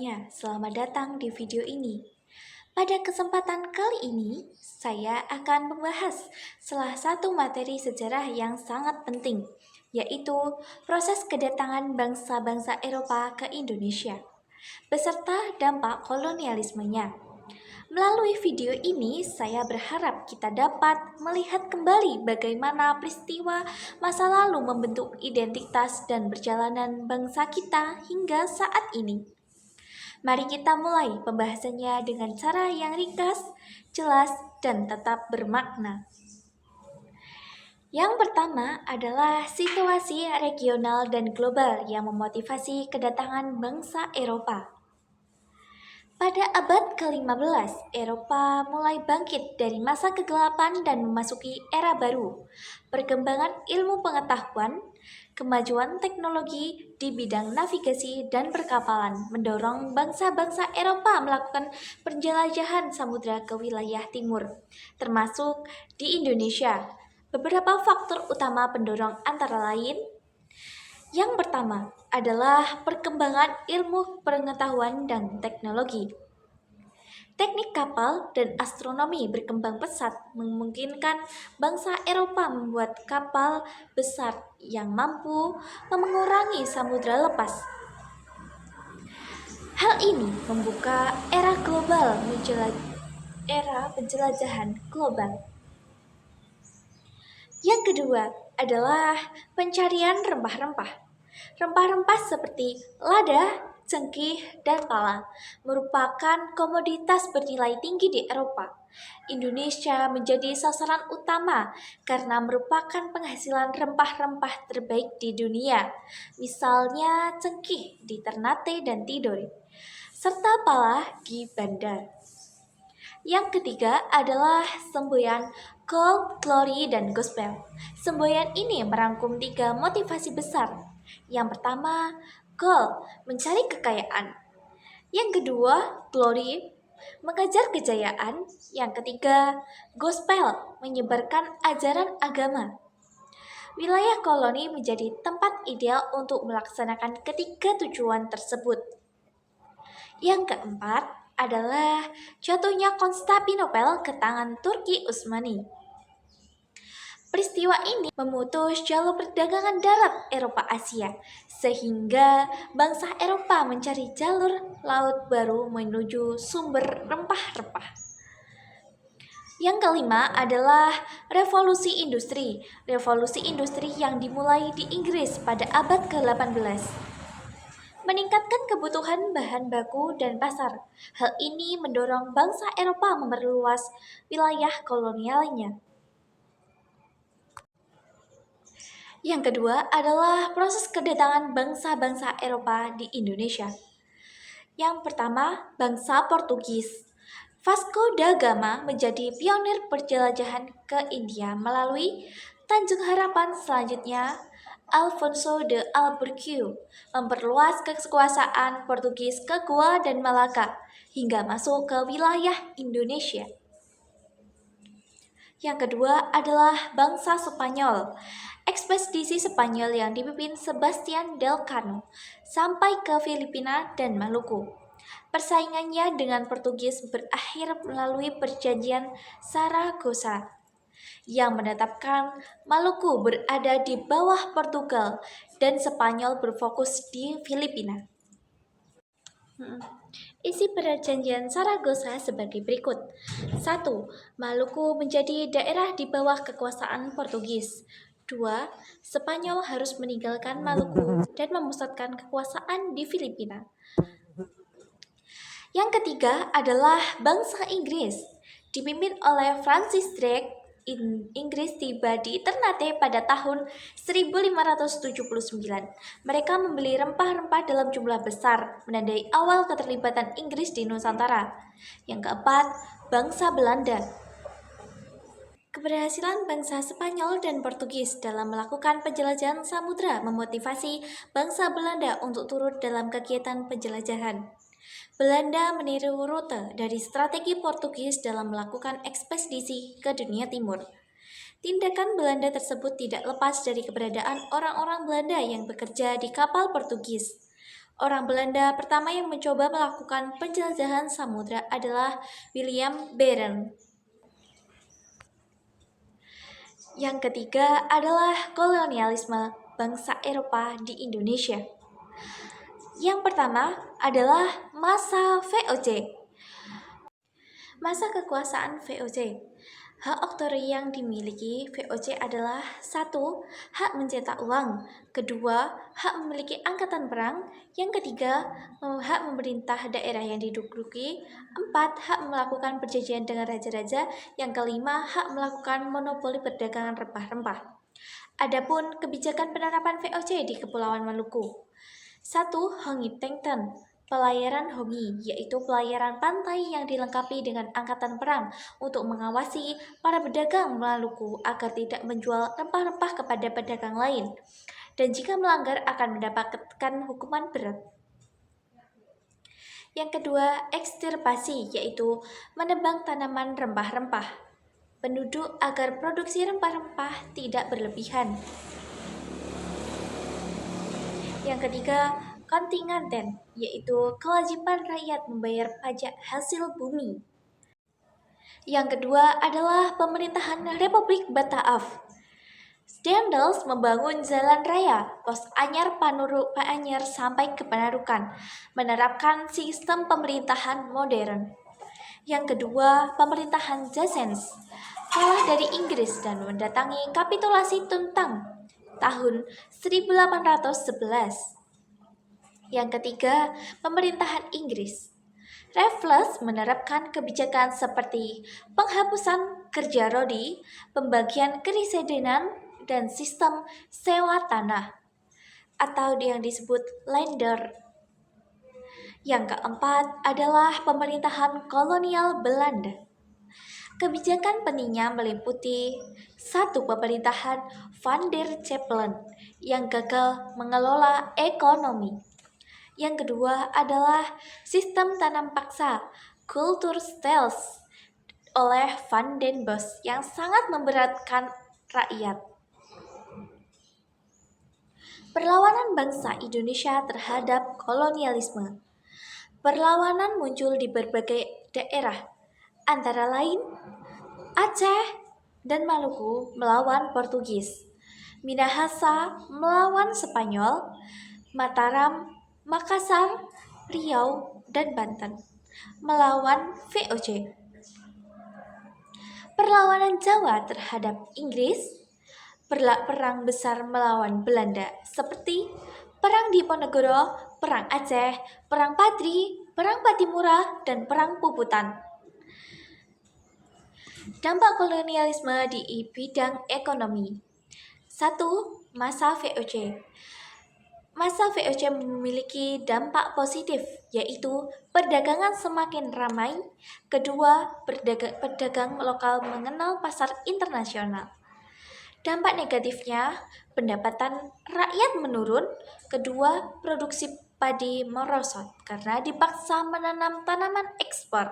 semuanya, selamat datang di video ini. Pada kesempatan kali ini, saya akan membahas salah satu materi sejarah yang sangat penting, yaitu proses kedatangan bangsa-bangsa Eropa ke Indonesia, beserta dampak kolonialismenya. Melalui video ini, saya berharap kita dapat melihat kembali bagaimana peristiwa masa lalu membentuk identitas dan perjalanan bangsa kita hingga saat ini. Mari kita mulai pembahasannya dengan cara yang ringkas, jelas, dan tetap bermakna. Yang pertama adalah situasi regional dan global yang memotivasi kedatangan bangsa Eropa. Pada abad ke-15, Eropa mulai bangkit dari masa kegelapan dan memasuki era baru. Perkembangan ilmu pengetahuan, kemajuan teknologi di bidang navigasi dan perkapalan mendorong bangsa-bangsa Eropa melakukan penjelajahan samudera ke wilayah timur, termasuk di Indonesia. Beberapa faktor utama pendorong antara lain yang pertama adalah perkembangan ilmu pengetahuan dan teknologi. Teknik kapal dan astronomi berkembang pesat memungkinkan bangsa Eropa membuat kapal besar yang mampu mengurangi samudra lepas. Hal ini membuka era penjelajahan global. Yang kedua adalah pencarian rempah-rempah. Rempah-rempah seperti lada, cengkih, dan pala merupakan komoditas bernilai tinggi di Eropa. Indonesia menjadi sasaran utama karena merupakan penghasilan rempah-rempah terbaik di dunia. Misalnya cengkih di Ternate dan Tidore, serta pala di Banda. Yang ketiga adalah semboyan gold, glory, dan gospel. Semboyan ini merangkum 3 motivasi besar. Yang pertama, gold, mencari kekayaan. Yang kedua, glory, mengejar kejayaan. Yang ketiga, gospel, menyebarkan ajaran agama. Wilayah koloni menjadi tempat ideal untuk melaksanakan ketiga tujuan tersebut. Yang keempat adalah jatuhnya Konstantinopel ke tangan Turki Utsmani. Peristiwa ini memutus jalur perdagangan darat Eropa-Asia, sehingga bangsa Eropa mencari jalur laut baru menuju sumber rempah-rempah. Yang kelima adalah revolusi industri. Revolusi industri yang dimulai di Inggris pada abad ke-18. Meningkatkan kebutuhan bahan baku dan pasar. Hal ini mendorong bangsa Eropa memperluas wilayah kolonialnya. Yang kedua adalah proses kedatangan bangsa-bangsa Eropa di Indonesia. Yang pertama, bangsa Portugis. Vasco da Gama menjadi pionir perjelajahan ke India melalui Tanjung Harapan. Selanjutnya, Alfonso de Albuquerque memperluas kekuasaan Portugis ke Goa dan Malaka hingga masuk ke wilayah Indonesia. Yang kedua adalah bangsa Spanyol. Ekspedisi Spanyol yang dipimpin Sebastian Elcano sampai ke Filipina dan Maluku. Persaingannya dengan Portugis berakhir melalui perjanjian Saragossa yang menetapkan Maluku berada di bawah Portugal dan Spanyol berfokus di Filipina. Isi perjanjian Saragossa sebagai berikut. 1. Maluku menjadi daerah di bawah kekuasaan Portugis. 2. Spanyol harus meninggalkan Maluku dan memusatkan kekuasaan di Filipina. Yang ketiga adalah bangsa Inggris, dipimpin oleh Francis Drake. Inggris tiba di Ternate pada tahun 1579. Mereka membeli rempah-rempah dalam jumlah besar, menandai awal keterlibatan Inggris di Nusantara. Yang keempat, bangsa Belanda. Keberhasilan bangsa Spanyol dan Portugis dalam melakukan penjelajahan samudera memotivasi bangsa Belanda untuk turut dalam kegiatan penjelajahan. Belanda meniru rute dari strategi Portugis dalam melakukan ekspedisi ke dunia timur. Tindakan Belanda tersebut tidak lepas dari keberadaan orang-orang Belanda yang bekerja di kapal Portugis. Orang Belanda pertama yang mencoba melakukan penjelajahan samudra adalah William Barents. Yang ketiga adalah kolonialisme bangsa Eropa di Indonesia. Yang pertama adalah masa VOC. Masa kekuasaan VOC. Hak otoriter yang dimiliki VOC adalah 1. Hak mencetak uang. Kedua, hak memiliki angkatan perang. Yang ketiga, hak memerintah daerah yang diduduki. 4. Hak melakukan perjanjian dengan raja-raja. Yang kelima, hak melakukan monopoli perdagangan rempah-rempah. Adapun kebijakan penerapan VOC di Kepulauan Maluku. 1. Hongi Tengten. Pelayaran Hongi, yaitu pelayaran pantai yang dilengkapi dengan angkatan perang untuk mengawasi para pedagang Maluku agar tidak menjual rempah-rempah kepada pedagang lain, dan jika melanggar akan mendapatkan hukuman berat. Yang kedua, ekstirpasi, yaitu menebang tanaman rempah-rempah penduduk agar produksi rempah-rempah tidak berlebihan. Yang ketiga, kontinganten, yaitu kewajiban rakyat membayar pajak hasil bumi. Yang kedua adalah pemerintahan Republik Bataaf. Stendels membangun jalan raya Pos Anyar Panuruk Anyar sampai ke Panarukan, menerapkan sistem pemerintahan modern. Yang kedua, pemerintahan Jasens kalah dari Inggris dan mendatangi kapitulasi Tuntang tahun 1811. Yang ketiga, pemerintahan Inggris. Raffles menerapkan kebijakan seperti penghapusan kerja rodi, pembagian keresidenan, dan sistem sewa tanah, atau yang disebut lender. Yang keempat adalah pemerintahan kolonial Belanda. Kebijakan pentingnya meliputi 1. Pemerintahan Van der Capellen yang gagal mengelola ekonomi. Yang kedua adalah sistem tanam paksa Kulturstelsel oleh Van den Bosch yang sangat memberatkan rakyat. Perlawanan bangsa Indonesia terhadap kolonialisme. Perlawanan muncul di berbagai daerah, antara lain Aceh dan Maluku melawan Portugis, Minahasa melawan Spanyol, Mataram, Makassar, Riau, dan Banten melawan VOC. Perlawanan Jawa terhadap Inggris, perang besar melawan Belanda seperti Perang Diponegoro, Perang Aceh, Perang Padri, Perang Patimura, dan Perang Puputan. Dampak kolonialisme di bidang ekonomi. 1. Masa VOC. Masa VOC memiliki dampak positif, yaitu perdagangan semakin ramai. Kedua, pedagang lokal mengenal pasar internasional. Dampak negatifnya, pendapatan rakyat menurun. Kedua, produksi padi merosot karena dipaksa menanam tanaman ekspor.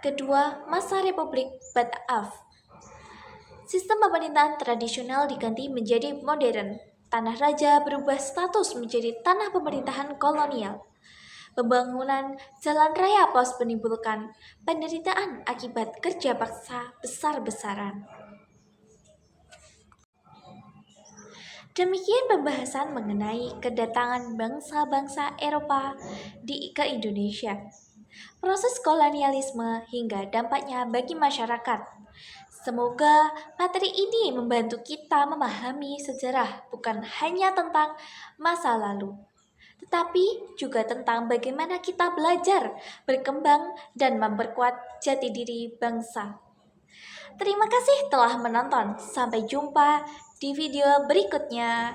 Kedua, masa Republik Bataaf. Sistem pemerintahan tradisional diganti menjadi modern. Tanah raja berubah status menjadi tanah pemerintahan kolonial. Pembangunan jalan raya pos menimbulkan penderitaan akibat kerja paksa besar-besaran. Demikian pembahasan mengenai kedatangan bangsa-bangsa Eropa ke Indonesia, proses kolonialisme hingga dampaknya bagi masyarakat. Semoga materi ini membantu kita memahami sejarah bukan hanya tentang masa lalu, tetapi juga tentang bagaimana kita belajar, berkembang, dan memperkuat jati diri bangsa. Terima kasih telah menonton. Sampai jumpa di video berikutnya.